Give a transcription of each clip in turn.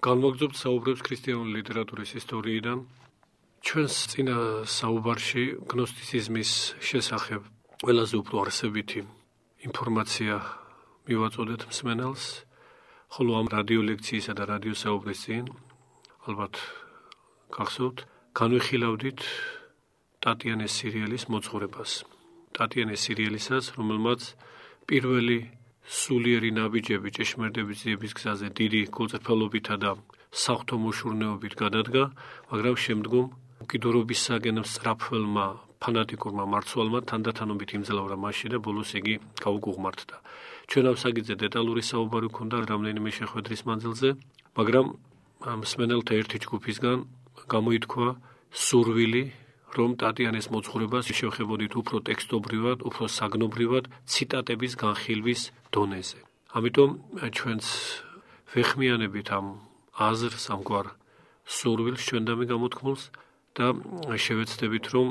განმოგრძობთ საუბრებს ქრისტიანული ლიტერატურის ისტორიიდან. ჩვენს წინა საუბარში გნოსტიციზმის შესახებ ყველაზე უფრო არსებითი ინფორმაცია მივაწოდეთ მსმენელს, ხოლო ამ რადიო ლექციისა და რადიო საუბრის წინ, ალბათ გახსოვთ, განვიხილავდით ტატიანეს სირიელის მოძღვრებას. ტატიანეს სირიელისაც, რომელმაც პირველი სულიერი ნაბიჯები ჭეშმარიტების ძიების გზაზე დიდი გულწრფელობითა და საღვთო მოშურნეობით გადადგა, მაგრამ შემდგომ უკიდურობისაგან სწრაფველმა ფანატიკურმა მარცვალმა თანდათანობით იმძლავრა მასში და ბოლოს იგი გაუკუღმართდა. ჩვენ ამ საკითხზე დეტალური საუბარი გვქონდა რამდენიმე შეხვედრის მანძილზე, მაგრამ მსმენელთა ერთი ჯგუფისგან გამოითქვა სურვილი, რომ ტატიანეს მოძღვრებას შევხებოდით უფრო ტექსტობრივად, უფრო საგნობრივად, ციტატების განხილვის დონეზე. ამიტომ ჩვენც ვეხმიანებით ამ აზრს, ამგვარ სურვილს ჩვენდამი გამოთქმულს და შევეცდებით, რომ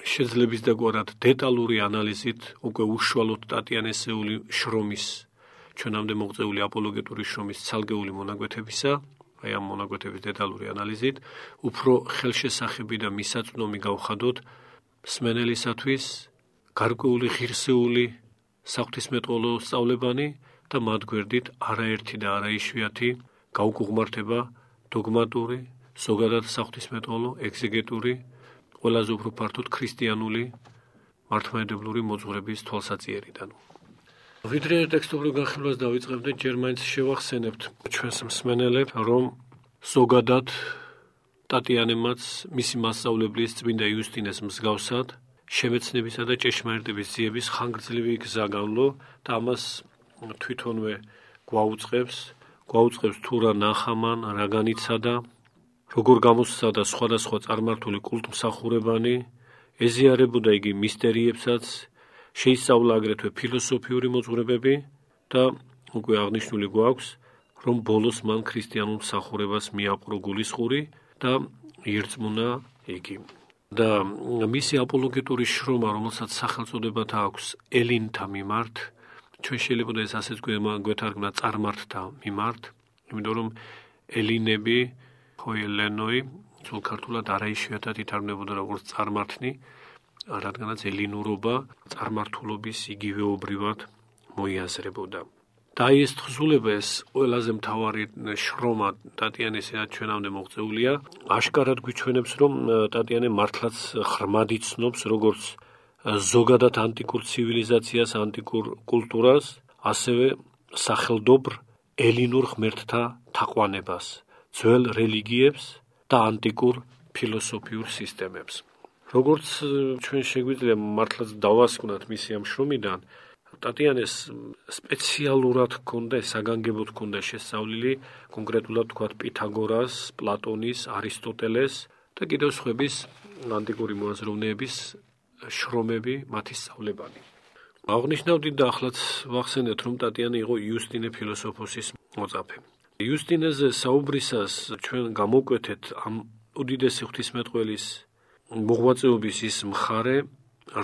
შეძლების დაგვარად დეტალური ანალიზით უკვე უშუალოდ ტატიანესეული შრომის, ჩვენამდე მოღწეული აპოლოგეტური შრომის ცალკეული მონაკვეთებისა, აი ამ მონაკვეთების დეტალური ანალიზით, უფრო ხელშესახები და მისაწვდომი გავხადოთ მსმენელისათვის გარკვეული ღირსეული საღვთისმეტყველო სწავლებანი და მათ გვერდით არაერთი და არაიშვიათი გაუკუღმართება დოგმატური, ზოგადად საღვთისმეტყველო, ეგზეგეტური, ყველაზე უფრო ფართოდ ქრისტიანული მართლმადიდებლური მოძღვრების თვალსაჩინოდან. ვიდრე ტექსტობრივ განხილვას დავიწყებდით, ჯერ მაინც შევახსენებთ ჩვენს მსმენელებს, რომ ზოგადად ტატიანემაც მისი მასწავლებლის წმინდა იუსტინეს მსგავსად შემეცნებისა და ჭეშმარიტების ძიების ხანგრძლივი გზა განვლო და ამას თვითონვე გვაუწყებს თუ რა ნახამან, რა განიცადა, როგორ გამოსცადა სხვადასხვა წარმართული კულტმსახურებანი, ეზიარებოდა იგი მისტერიებსაც, შეისწავლა აგრეთვე ფილოსოფიური მოძღვრებები და უკვე აღნიშნული გვაქვს, რომ ბოლოს მან ქრისტიანულ მსახურებას მიაპყრო გულისხმური და ირწმუნა იგი. და მისი აპოლოგეტური შრომა, რომელსაც სახელწოდებათა აქვს ელინთა მიმართ, ჩვენ შეიძლება ეს ასეც გვეთარგმნა წარმართთა მიმართ, იმიტომ რომ ელინები ელენოი, სულ ქართულად არაიშვიათად ითარგმნებოდა როგორც წარმართნი, რადგანაც ელინურობა წარმართულობის იგივეობრივად მოიაზრებოდა. და აი ეს თხზულება, ეს ყველაზე მთავარი შრომა ტატიანესა ჩვენამდე მოღწეულია, აშკარად გვიჩვენებს, რომ ტატიანე მართლაც ღრმად იცნობს როგორც ზოგადად ანტიკურ ცივილიზაციას, ანტიკურ კულტურას, ასევე სახელდობრ ელინურ ღმერთთა თაყვანებას, ძველ რელიგიებს და ანტიკურ ფილოსოფიურ სისტემებს. როგორც ჩვენ შეგვიძლია მართლაც დავასკვნათ მისი ამ შრომიდან, ტატიანეს სპეციალურად ჰქონდა, საგანგებოდ ჰქონდა შესწავლილი, კონკრეტულად ვთქვათ პითაგორას, პლატონის, არისტოტელეს და კიდევ სხვების ანტიკური მოაზროვნეების შრომები, მათი სწავლებანი. აღნიშნავდით და ახლაც ვახსენეთ, რომ ტატიანე იყო იუსტინე ფილოსოფოსის მოწაფე. იუსტინეზე საუბრისას ჩვენ გამოვკვეთეთ ამ უდიდესი ღვთისმეტყველის მოღვაწეობის ის მხარე,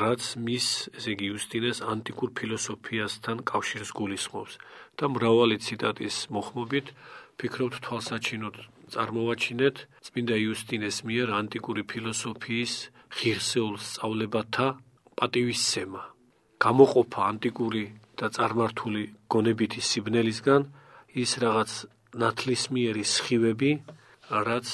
რაც მის, ესე იგი იუსტინეს ანტიკურ ფილოსოფიასთან კავშირს გულისხმობს და მრავალი ციტატის მოხმობით ფიქრობთ თვალსაჩინოდ წარმოვაჩინეთ წმინდა იუსტინეს მიერ ანტიკური ფილოსოფიის ღირსეულ სწავლებათა პატივისცემა, გამოყოფა ანტიკური და წარმართული გონებითი სიბნელისგან ის რაღაც ნათლისმიერი სხივები, რაც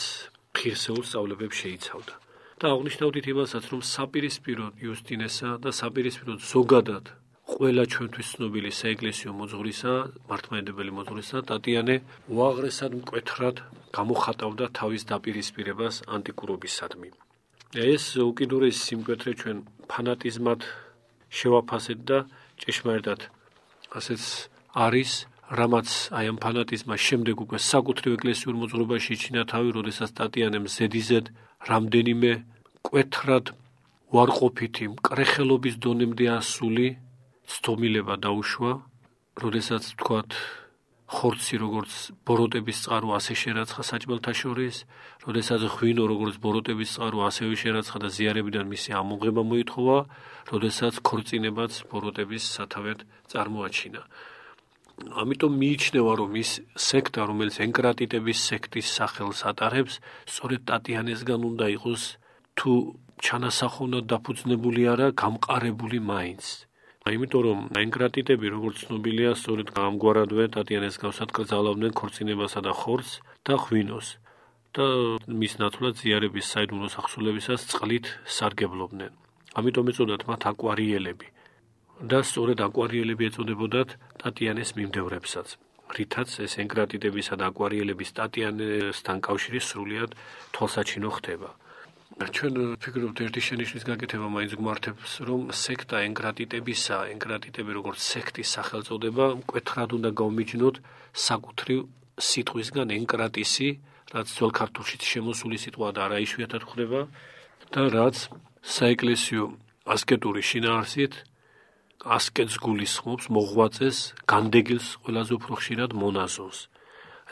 ღირსეულ სწავლებებს შეიცავდა. და აღნიშნავდით იმასაც, რომ საპირისპიროდ იუსტინესა და საპირისპიროდ ზოგადად ყველა ჩვენთვის ცნობილი საეკლესიო მოძღვრისა, მართლმადიდებელი მოძღვრისა, ტატიანე უაღრესად მკვეთრად გამოხატავდა თავის დაპირისპირებას ანტიკურობისადმი. ეს უკიდურესი სიმკვეთრე ჩვენ ფანატიზმად შევაფასეთ და ჭეშმარიტად ასეც არის, რამაც აი ამ ფანატიზმას შემდეგ უკვე საკუთრივ ეკლესიურ მოძღვრებაში იჩინა თავი, როდესაც ტატიანემ ზედიზედ რამდენიმე მკვეთრად უარყოფითი მკრეხელობის დონემდე ასული ცდომილება დაუშვა, როდესაც ვთქვათ ხორცი როგორც ბოროტების წყარო ასე შერაცხა საჭმელთა შორის, როდესაც ღვინო როგორც ბოროტების წყარო ასევე შერაცხა და ზიარებიდან მისი ამოღება მოითხოვა, როდესაც ქორწინებაც ბოროტების სათავედ წარმოაჩინა. ამიტომ მიიჩნევა, რომ ის სექტა, რომელიც ენკრატიტების სექტის სახელს ატარებს, სწორედ ტატიანესგან უნდა იყოს თუ ჩანასახოვნად დაფუძნებული არა, გამყარებული მაინც. Იმიტომ რომ ენკრატიტები, როგორც ცნობილია, სწორედ ამგვარადვე ტატიანეს გავსად კრძალავდნენ ქორწინებასა და ხორცს და ღვინოს და მის ნაცვლად ზიარების საიდუმლოს ახსულებისას წყლით სარგებლობდნენ. ამიტომ ეწოდათ მათ აკვარიელები. და სწორედ აკვარიელები ეწოდებოდათ ტატიანეს მიმდევრებსაც, რითაც ეს ენკრატიტებისა და აკვარიელების ტატიანესთან კავშირი სრულიად თვალსაჩინო ხდება. ჩვენ ვფიქრობთ, ერთი შენიშვნის გაკეთება მაინც გვმართებს, რომ სექტა ენკრატიტებისა, ენკრატიტები როგორც სექტის სახელწოდება, მკვეთრად უნდა გავმიჯნოთ საკუთრივ სიტყვისგან ენკრატისი, რაც ძველ ქართულშიც შემოსული სიტყვა და არაიშვიათად გვხვდება და რაც საეკლესიო ასკეტური შინაარსით ასკეტს გულისხმობს, მოღვაწეს, განდეგილს ყველაზე უფრო ხშირად მონაზონს.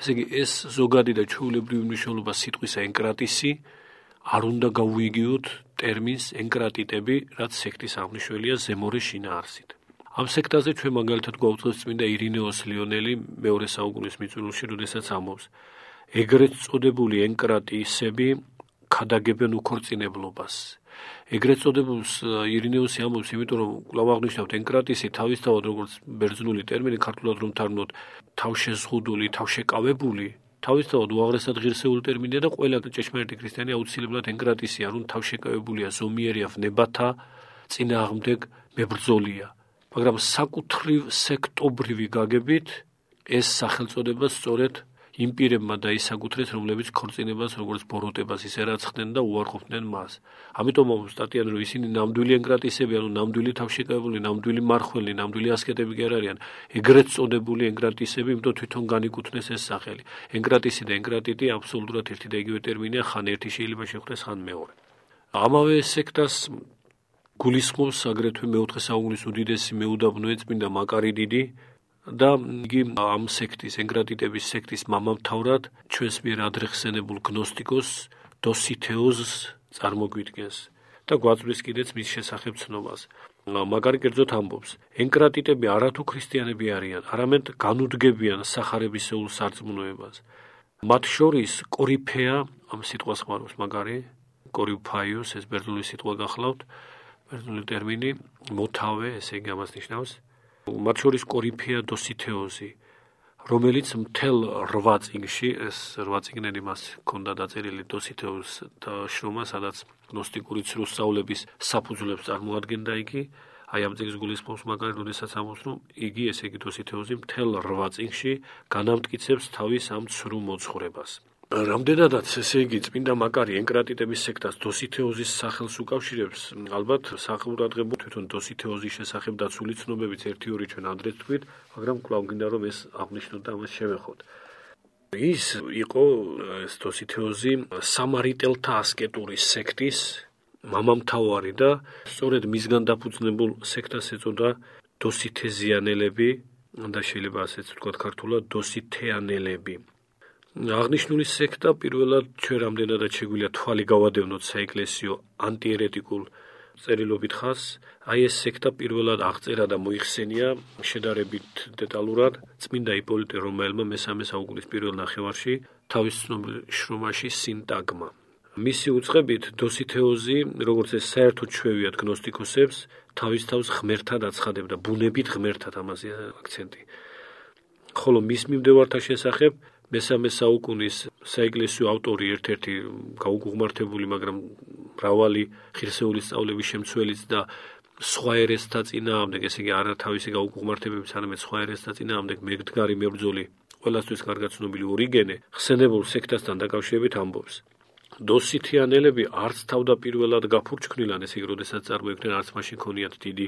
ესე იგი, ეს ზოგადი და ჩვეულებრივი მნიშვნელობა სიტყვისა ენკრატისი არ უნდა გავუიგიოთ ტერმინს ენკრატიტები, რაც სექტის აღმნიშვნელია ზემორე შინაარსით. ამ სექტაზე ჩვენ მაგალითად გვაუწყებს წმინდა ირინეოს ლიონელი მეორე საუკუნის მიწურულში, როდესაც ამბობს: ეგრეთ წოდებული ენკრატისები ქადაგებენ უქორწინებლობას. ეგრეთ წოდებულს ირინეოსი ამბობს, იმიტომ რომ კვლავ აღნიშნავთ, ენკრატისი თავისთავად როგორც ბერძნული ტერმინი, ქართულად რომ თარგმნოთ, თავშეზღუდული, თავშეკავებული, თავისთავად უაღრესად ღირსეული ტერმინია და ყველა ჭეშმარიტი ქრისტიანი აუცილებლად ენკრატისია, რომ თავშეკავებულია, ზომიერია, ვნებათა წინააღმდეგ მებრძოლია. მაგრამ საკუთრივ სექტობრივი გაგებით ეს სახელწოდება სწორედ იმ პირებმა დაისაკუთრეს, რომლებიც ქორწინებას როგორც ბოროტებას ისე რაცხდნენ და უარყოფდნენ მას. ამიტომ ამბობს ტატიანე, რომ ისინი ნამდვილი ენკრატისები, ანუ ნამდვილი თავშეკავებული, ნამდვილი მარხველი, ნამდვილი ასკეტები კი არ არიან. ეგრეთ წოდებული ენკრატისები, იმიტომ თვითონ განიკუთვნეს ეს სახელი. ენკრატისი და ენკრატიტი აბსოლუტურად ერთი და იგივე ტერმინია, ხან ერთი შეიძლება შეხვდეს, ხან მეორე. ამავე სექტას გულისხმობს აგრეთვე მეოთხე საუკუნის უდიდესი მეუდაბნოე წმინდა მაკარი დიდი და იგი ამ სექტის, ენკრატიტების სექტის მამამთავრად ჩვენს მიერ ადრეხსენებულ გნოსტიკოსს დოსითეოზს წარმოგვიდგენს და გვაწვდის კიდეც მის შესახებ ცნობას. მაგარი კერძოდ ამბობს: ენკრატიტები არათუ ქრისტიანები არიან, არამედ განუდგებიან სახარებისეულ სარწმუნოებას. მათ შორის კორიფეა, ამ სიტყვას ხმარობს მაგარი, კორიფაიოს, ეს ბერძნული სიტყვა გახლავთ, ბერძნული ტერმინი, მოთავე, ესე იგი ამას ნიშნავს. მათ შორის კორიფეა დოსითეოზი, რომელიც მთელ 8 წიგნში, ეს 8 წიგნები მას ჰქონდა დაწერილი დოსითეოზს და შრომა, სადაც გნოსტიკური ცრუ სწავლების საფუძვლებს წარმოადგენდა იგი, აი ამ წიგნს გულისხმობს მაგარი, როდესაც ამბობს, რომ იგი, ესე იგი დოსითეოზი, მთელ 8 წიგნში განამტკიცებს თავის ამ ცრუ მოძღვრებას. რამდენადაც, ესე იგი, წმინდა მაკარი ენკრატიტების სექტას დოსითეოზის სახელს უკავშირებს, ალბათ საყურადღებო თვითონ დოსითეოზის შესახებ დაცული ცნობებიც 1-2 ჩვენ ადრეც თქვით, მაგრამ კვლავ გინდა რომ ეს აღნიშნოთ და ამას შევეხოთ. ის იყო ეს დოსითეოზი სამარიტელთა ასკეტური სექტის მამამთავარი და სწორედ მისგან დაფუძნებულ სექტას ეწოდა დოსითეზიანელები და შეიძლება ასეც ვთქვათ ქართულად დოსითეანელები. აღნიშნული სექტა პირველად ჩვენ რამდენადაც შეგვიძლია თვალი გავადევნოთ საეკლესიო ანტიერეტიკულ წერილობით ხაზს, აი ეს სექტა პირველად აღწერა და მოიხსენია შედარებით დეტალურად წმინდა იპოლიტე რომაელმა მესამე საუკუნის პირველ ნახევარში თავის ცნობილ შრომაში სინტაგმა. მისი უწყებით დოსითეოზი, როგორც ეს საერთოდ ჩვევიათ გნოსტიკოსებს, თავის თავს ღმერთად აცხადებდა, ბუნებით ღმერთად, ამაზე აქცენტი. ხოლო მის მიმდევართა შესახებ მესამე საუკუნის საეკლესიო ავტორი ერთ-ერთი გაუგუღმართებული, მაგრამ მრავალი ღირსეული სწავლების შემცველიც და სხვა ერესთა წინააღმდეგ, ესე იგი არა თავისი გაუგუღმართებების, არამედ სხვა ერესთა წინააღმდეგ მეგდგარი მებრძოლი, ყველასთვის კარგად ცნობილი ორიგენე, ხსენებულ სექტასთან დაკავშირებით ამბობს: დოსითიანელები არც თავდაპირველად გაფურჩქნილან, ესე იგი, როდესაც წარმოიქმნენ, არც მაშინ ქონიათ დიდი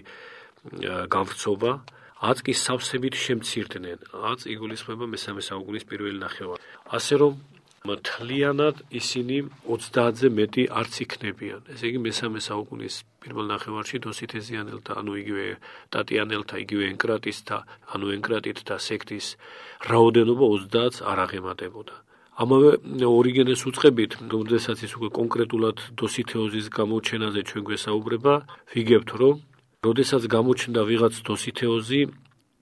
გამვრცობა, აც კი სავსებით შემცირდნენ, აც იგულისხმება მესამე საუკუნის პირველი ნახევარი. ასე რომ მთლიანად ისინი 30-ზე მეტი არც იქნებიან. ესე იგი მესამე საუკუნის პირველ ნახევარში დოსითეზიანელთა, ანუ იგივე ტატიანელთა, იგივე ენკრატისთა, ანუ ენკრატიტთა სექტის რაოდენობა 30-ს არ აღემატებოდა. ამავე ორიგენეს უწყებით, როდესაც ის უკვე კონკრეტულად დოსითეოზის გამოჩენაზე ჩვენ გვესაუბრება, ვიგებთ, რომ როდესაც გამოჩნდა ვიღაც დოსითეოზი,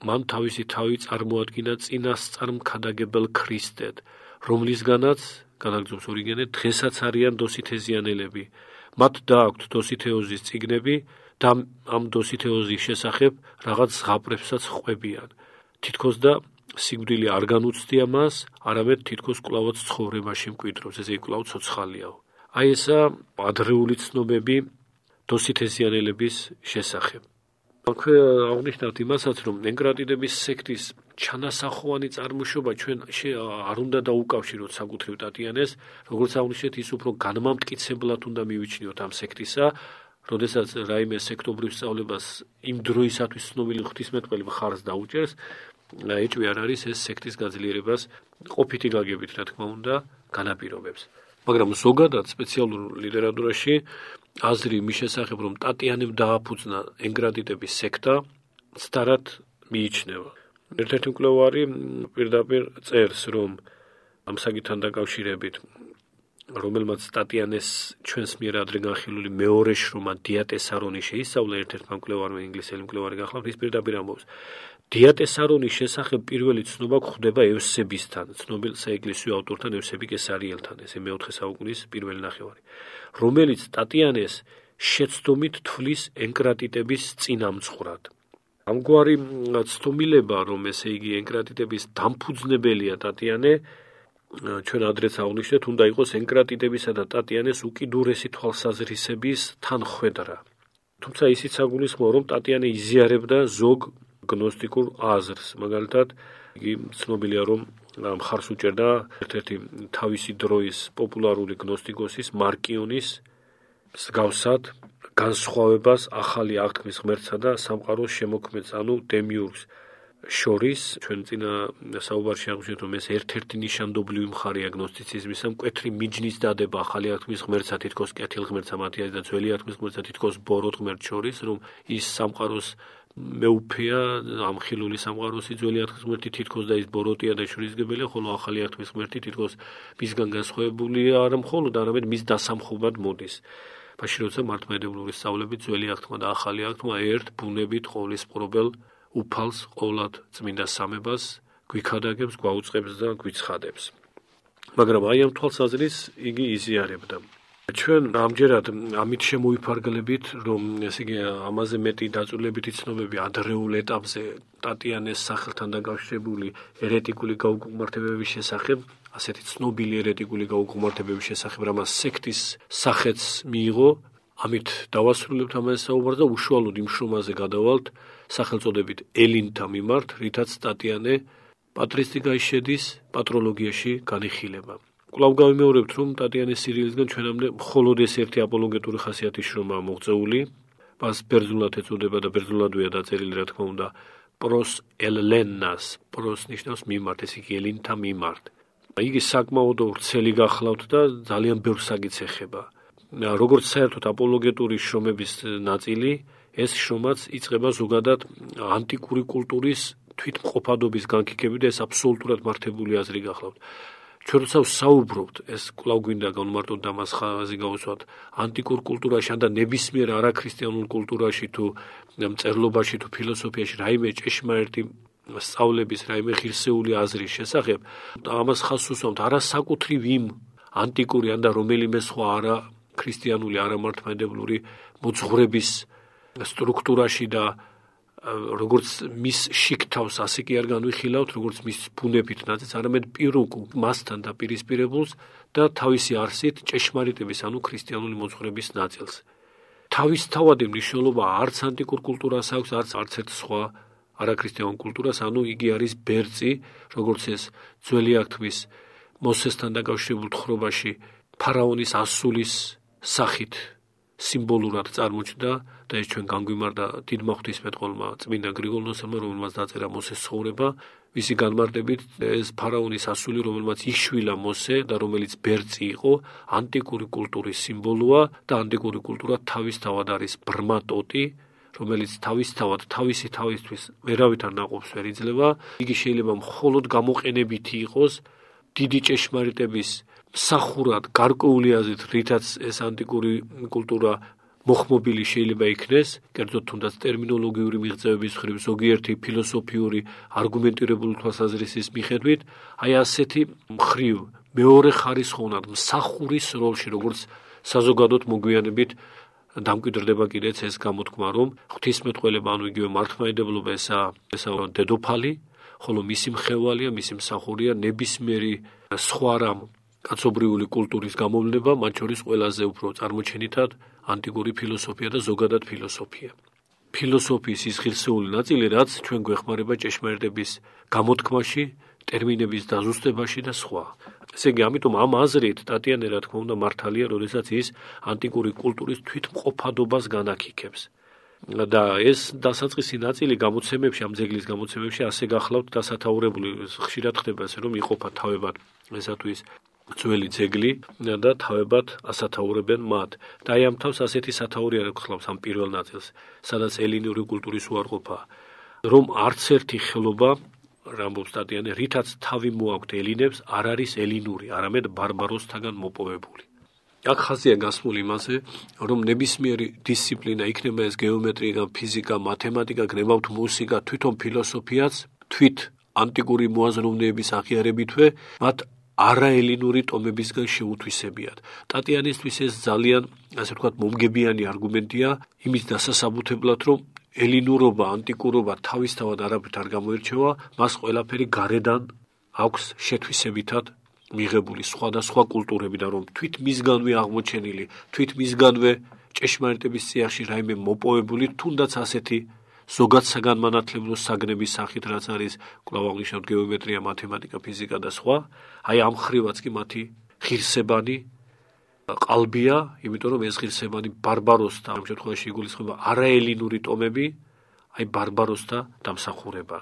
მან თავისი თავი წარმოადგინა წინასწარმქადაგებელ ქრისტედ, რომლისგანაც, განაგრძობს ორიგენე, დღესაც არიან დოსითეზიანელები. მათ დააქვთ დოსითეოზის წიგნები და ამ დოსითეოზის შესახებ რაღაც ზღაპრებსაც ყვებიან. თითქოს და სიკვდილი არ განუცდია მას, არამედ თითქოს კვლავაც ცხოვრებაში მკვიდრობს, ესე იგი კვლავ ცოცხალიაო. აი ესა ადრეული ცნობები დოსითეზიანელების შესახებ. აქვე აღნიშნავთ იმასაც, რომ ენკრატიდების სექტის ჩანასახოვანი წარმოშობა ჩვენ არ უნდა დაუკავშიროთ საკუთრივ ტატიანეს, როგორც აღნიშნეთ, ის უფრო განმამტკიცებლად უნდა მივიჩნიოთ ამ სექტისა, როდესაც რაიმე სექტობრივ სწავლებას იმ დროისათვის ცნობილი ღვთისმეტყველი მხარს დაუჭერს, ეჭვი არ არის ეს სექტის გაძლიერებას ყოფითი გაგებით, რა თქმა უნდა, განაპირობებს. მაგრამ ზოგადად სპეციალურ ლიტერატურაში აზრი იმის შესახებ, რომ ტატიანემ დააფუძნა ენკრატიდების სექტა, ცდარად მიიჩნევა. ერთ-ერთი მკვლევარი პირდაპირ წერს, რომ ამ საკითხთან დაკავშირებით, რომელმაც ტატიანეს ჩვენს მიერ ადრე განხილული მეორე შრომა დიატესარონი შეისწავლა, ერთ-ერთმა მკვლევარმა ინგლისელი მკვლევარი გახლავთ, ის პირდაპირ ამბობს, დიატესარონის შესახებ პირველი ცნობა გვხვდება ევსებისთან, ცნობილ საეკლესიო ავტორთან ევსები კესარიელთან, ესე მეოთხე საუკუნის პირველი ნახევარი, რომელიც ტატიანეს შეცდომით თვლის ენკრატიდების წინამძღვრად. ამგვარი ცდომილება, რომ ესე იგი ენკრატიდების დამფუძნებელია ტატიანე, ჩვენ ადრეც აღნიშნეთ, უნდა იყოს ენკრატიდებისა და ტატიანეს უკიდურესი თვალსაზრისების თანხვედრა. თუმცა ისიც აგულისხმოა, რომ ტატიანე იზიარებდა ზოგ გნოსტიკურ აზრს, მაგალითად, იგი ცნობილია, რომ მხარს უჭერდა ერთ-ერთი თავისი დროის პოპულარული გნოსტიკოსის მარკიონის მსგავსად განსხვავებას ახალი აღთქმის ღმერთსა და სამყაროს შემოქმედს, ანუ დემიურგს შორის, ჩვენ წინა საუბარში აღნიშნეთ, რომ ეს ერთ-ერთი ნიშანდობლივი მხარეა გნოსტიციზმისა, მკვეთრი მიჯნის დადება ახალი აღთქმის ღმერთსა, თითქოს კეთილ ღმერთსა მათიასა და ძველი აღთქმის ღმერთსა, თითქოს ბოროტ ღმერთს შორის, რომ ის სამყაროს მეუფეა, ამ ხილული სამყაროსი ძველი აღთქმის ღმერთი თითქოს და ის ბოროტია და შურისგებელია, ხოლო ახალი აღთქმის ღმერთი თითქოს მისგან განსხვავებულია არა მხოლოდ, არამედ მის დასამხობად მოდის. მაშინ როცა მართლმადიდებლური სწავლებით ძველი აღთქმა და ახალი აღთქმა ერთ ბუნებით ყოვლისპყრობელ უფალს, ყოვლად წმინდა სამებას გვიქადაგებს, გვაუწყებს და გვიცხადებს. მაგრამ აი ამ თვალსაზრისს იგი იზიარებდა. ჩვენ ამჯერად ამით შემოვიფარგლებით, რომ ესე იგი ამაზე მეტი დაწვრილებითი ცნობები ადრეულ ეტაპზე ტატიანეს სახელთან დაკავშირებული ერეტიკული გაუგუმართებების შესახებ, ასეთი ცნობილი ერეტიკული გაუგუმართებების შესახებ, რამაც სექტის სახეც მიიღო, ამით დავასრულებთ ამაზე საუბარს და უშუალოდ იმ შრომაზე გადავალთ სახელწოდებით ელინთა მიმართ, რითაც ტატიანე პატრისტიკაში შედის, პატროლოგიაში განიხილება. კვლავ გავიმეორებთ, რომ ტატიანეს სერიალისგან ჩვენამდე მხოლოდ ეს ერთი აპოლოგეტური ხასიათის შრომაა მოღწეული, მას ბერძნულად ეწოდება და ბერძნულადვეა დაწერილი, რა თქმა უნდა, პროს ელენას, პროს ნიშნავს მიმართ, ეს იგი ელინთა მიმართ. იგი საკმაოდ ვრცელი გახლავთ და ძალიან ბევრ საკითხს ეხება. როგორც საერთოდ აპოლოგეტური შრომების ნაწილი, ეს შრომაც იწყება ზოგადად ანტიკური კულტურის თვითმყოფადობის განკითებით და ეს აბსოლუტურად მართებული აზრი გახლავთ. ჩვენ როცა ვსაუბრობთ, ეს კვლავ გვინდა განმარტოთ და მას ხაზი გავუსვათ ანტიკურ კულტურაში და ნებისმიერ არაქრისტიანულ კულტურაში თუ მწერლობაში თუ ფილოსოფიაში რაიმე ჭეშმარიტი სწავლების, რაიმე ღირსეული აზრის შესახებ, ამას ხაზს უსვამთ არა საკუთრივ იმ ანტიკური ან და რომელიმე სხვა არა ქრისტიანული, არამართლმადიდებლური მოძღვრების სტრუქტურაში და როგორც მის შიგთავს, ასე კი არ განვიხილავთ, როგორც მის ბუნებით ნაწილს, არამედ პირუკ მასთან დაპირისპირებულს და თავისი არსით ჭეშმარიტების, ანუ ქრისტიანული მოძღვრების ნაწილს. თავისთავადი მნიშვნელობა არც ანტიკურ კულტურას აქვს, არც ერთ სხვა არაქრისტიანულ კულტურას, ანუ იგი არის ბერწი, როგორც ეს ძველი აღთქმის მოსესთან დაკავშირებულ თხრობაში ფარაონის ასულის სახით სიმბოლურად წარმოჩნდა და ეს ჩვენ განგვიმართა დიდმა ღვთისმეტყველმა წმინდა გრიგოლ ნოსელმა, რომელმაც დაწერა მოსეს ცხოვრება, მისი განმარტებით ეს ფარაონის ასული, რომელმაც იშვილა მოსე და რომელიც ბერწი იყო, ანტიკური კულტურის სიმბოლოა და ანტიკური კულტურა თავისთავად არის ბრმა ტოტი, რომელიც თავისთავად თავისი თავისთვის ვერავით არ ნაყოფს ვერ იძლევა, იგი შეიძლება მხოლოდ გამოყენებითი იყოს დიდი ჭეშმარიტების მსახურად გარკვეული აზრით, რითაც ეს ანტიკური კულტურა მოხმობილი შეიძლება იქნეს, კერძოდ თუნდაც ტერმინოლოგიური მიღწევების მხრივ, ზოგიერთი ფილოსოფიური არგუმენტირებული თვალსაზრისის მიხედვით, აი ასეთი მხრივ მეორე ხარისხოვნად მსახურის როლში, როგორც საზოგადოდ მოგვიანებით დამკვიდრდება კიდეც ეს გამოთქმა, რომ ღვთისმეტყველება, ანუ იგივე მართლმადიდებლობა ესაა დედოფალი, ხოლო მისი მხევალია, მისი მსახურია ნებისმიერი სხვა რამ კაცობრიული კულტურის გამოვნება, მათ შორის ყველაზე უფრო წარმოჩენითად ანტიკური ფილოსოფია და ზოგადად ფილოსოფია. ფილოსოფიის ის ღირსეული ნაწილი, რაც ჩვენ გვეხმარება ჭეშმარიტების გამოთქმაში, ტერმინების დაზუსტებაში და სხვა. ესე იგი, ამიტომ ამ აზრით ტატიანე რა თქმა უნდა მართალია, როდესაც ის ანტიკური კულტურის თვითმყოფადობას განაგიქებს. და ეს დასაწყისი ნაწილი გამოცემებში, ამ ძეგლის გამოცემებში ასე გახლავთ დასათაურებული, ხშირად ხდება ასე, რომ იყოფა თავებად ესათვის ძველი ძეგლი და თავებად ასათაურებენ მათ. და აი ამ თავს ასეთი სათაური არ გახლავს ამ პირველ ნაწილს, სადაც ელინური კულტურის უარყოფა, რომ არც ერთი ხელობა, ამბობს ტატიანე, რითაც თავი მოაქვთ ელინებს, არ არის ელინური, არამედ ბარბაროსთაგან მოპოვებული. აქ ხაზია გასმული იმაზე, რომ ნებისმიერი დისციპლინა, იქნება ეს გეომეტრია, ფიზიკა, მათემატიკა, გნებავთ მუსიკა, თვითონ ფილოსოფიაც, თვით ანტიკური მოაზროვნეების აღიარებითვე, მათ არაელინური ტომებისგან შეუთვისებიათ. ტატიანისთვის ეს ძალიან, ასე ვთქვათ, მომგებიანი არგუმენტია იმის დასასაბუთებლად, რომ ელინურობა, ანტიკურობა თავისთავად არაფრით არ გამოირჩევა, მას ყველაფერი გარედან აქვს შეთვისებითად მიღებული სხვადასხვა კულტურებიდან, რომ თვით მისგანვე აღმოჩენილი, თვით მისგანვე ჭეშმარიტების წიაღში რაიმე მოპოვებული, თუნდაც ასეთი ზოგად საგანმანათლებლო საგნების სახით, რაც არის კვლავ აღნიშნავთ გეომეტრია, მათემატიკა, ფიზიკა და სხვა, აი ამ ხრივაც კი მათი ღირსებანი ყალბია, იმიტომ რომ ეს ღირსებანი ბარბაროსთა, ამ შემთხვევაში იგულისხმება არაელინური ტომები, აი ბარბაროსთა დამსახურება.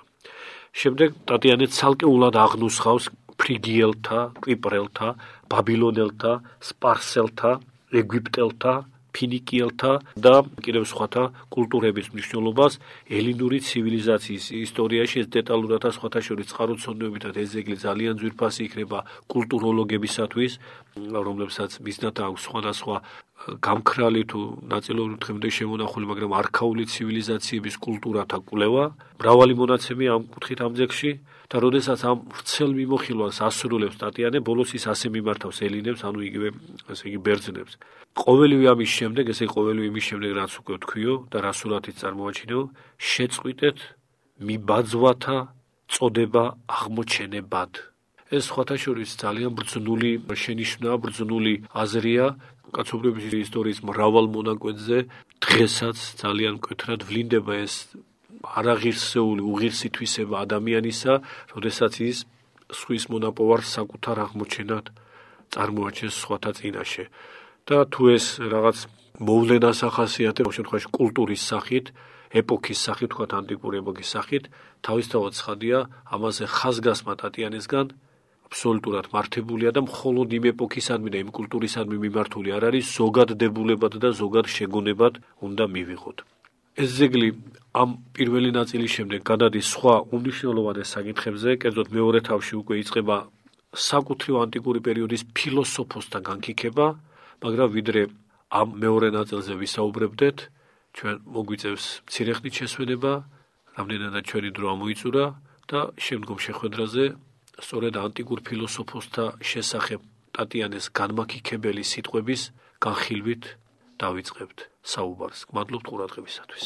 შემდეგ ტატიანე ცალკეულად აღნუსხავს ფრიგიელთა, კვიპრელთა, ბაბილონელთა, სპარსელთა, ეგვიპტელთა, ფინიკიელთა და კიდევ სხვათა კულტურების მნიშვნელობას ელინური ცივილიზაციის ისტორიაში. ეს დეტალურად და სხვათა შორის წყაროწოდნეობითად ეს ძეგლი ძალიან ძვირფასი იქნება კულტუროლოგებისათვის, რომლებსაც მიზნად აქვს სხვადასხვა გამქრალი თუ ნაწილობრივ დღემდე შემონახული, მაგრამ არქაული ცივილიზაციების კულტურათა კვლევა. მრავალი მონაცემი ამ კუთხით ამ ძეგლში და როდესაც ამ ვრცელ მიმოხილვას ასრულებს ტატიანე, ბოლოს ის ასე მიმართავს ელინებს, ანუ იგივე ესე იგი ბერძნებს. ყოველივე ამის შემდეგ, ესე ყოველივე იმის შემდეგ, რაც უკვე ვთქვიო და რა სურათით წარმოაჩინეო, შეწყვიტეთ მიბაძვათა წოდება აღმოჩენებად. ეს სხვათა შორის ძალიან ბრძნული შენიშვნაა, ბრძნული აზრია კაცობრიობის ისტორიის მრავალ მონაკვეთზე. დღესაც ძალიან მკვეთრად ვლინდება ეს არაღირსეული უღირსი თვისება ადამიანისა, როდესაც ის სხვის მონაპოვარს საკუთარ აღმოჩენად წარმოაჩენს სხვათა წინაშე. და თუ ეს რაღაც მოვლენას ახასიათებს, ამ შემთხვევაში კულტურის სახით, ეპოქის სახით, თქვათ ანტიკური ეპოქის სახით, თავისთავად ცხადია, ამაზე ხაზგასმა ტატიანესგან აბსოლუტურად მართებულია და მხოლოდ იმ ეპოქისადმი და იმ კულტურისადმი მიმართული არ არის, ზოგად დებულებად და ზოგად შეგონებად უნდა მივიღოთ. ეს ძეგლი ამ პირველი ნაწილის შემდეგ გადადის სხვა უმნიშვნელოვანეს საკითხებზე, კერძოდ მეორე თავში უკვე იწყება საკუთრივ ანტიკური პერიოდის ფილოსოფოსთა განკითება, მაგრამ ვიდრე ამ მეორე ნაწილზე ვისაუბრებდეთ, ჩვენ მოგვიწევს მცირე ხნით შესვენება, რამდენადაც ჩვენი დრო ამოიწურა და შემდგომ შეხვედრაზე სწორედ ანტიკურ ფილოსოფოსთა შესახებ ტატიანეს განმაქიქებელი სიტყვების განხილვით დავიწყებთ საუბარს. გმადლობთ ყურადღებისათვის.